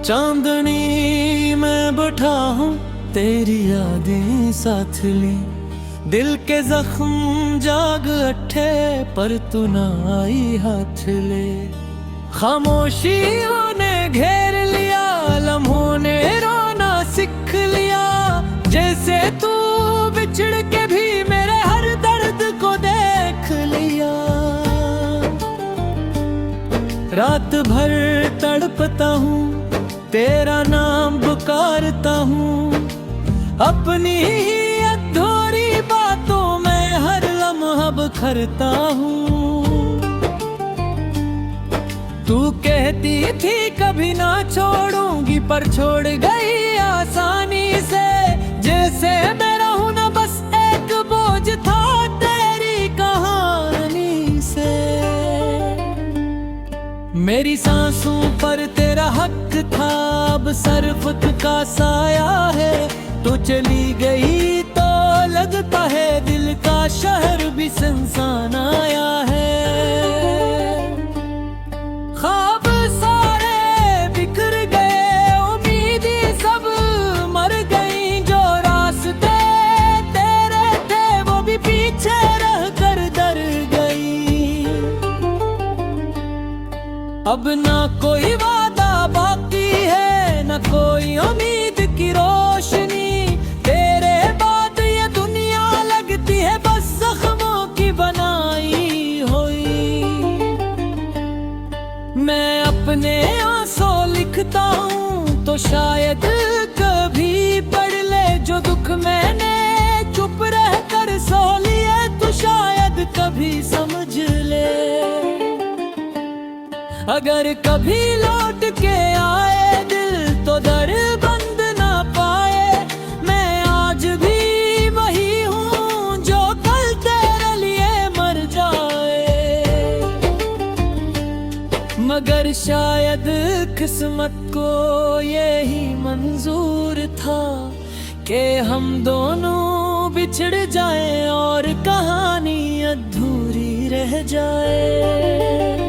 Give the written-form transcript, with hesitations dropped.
चांदनी में बैठा हूँ तेरी यादें साथ ली, दिल के जख्म जाग अट्ठे पर तू ना आई हाथ ले। खामोशियों ने घेर लिया, लम्हों ने रोना सीख लिया, जैसे तू बिछड़ के भी मेरे हर दर्द को देख लिया। रात भर तड़पता हूँ, तेरा नाम पुकारता हूँ, अपनी ही अधूरी बातों में हर लम्हा बिखरता हूँ। तू कहती थी कभी ना छोड़ूंगी, पर छोड़ गई आसानी से, जैसे मेरा हूं ना बस एक बोझ था तेरी कहानी से। मेरी सांसों पर तेरा हक था, अब सरफत का साया है। तू चली गई तो लगता है दिल का शहर भी सुनसान आया है। ख्वाब सारे बिखर गए, उम्मीदें सब मर गई, जो रास्ते तेरे थे वो भी पीछे रह कर डर गई। अब ना कोई वादा बाकी है, ना कोई उम्मीद की रोशनी, तेरे बाद ये दुनिया लगती है बस जख्मों की बनाई हुई। मैं अपने आंसू लिखता हूँ तो शायद कभी पढ़ ले, जो दुख मैंने चुप रह कर सो लिए तो शायद कभी समझ ले। अगर कभी लौट के आए दिल तो दर बंद ना पाए, मैं आज भी वही हूँ जो कल तेरे लिए मर जाए। मगर शायद किस्मत को यही मंजूर था कि हम दोनों बिछड़ जाएं और कहानी अधूरी रह जाए।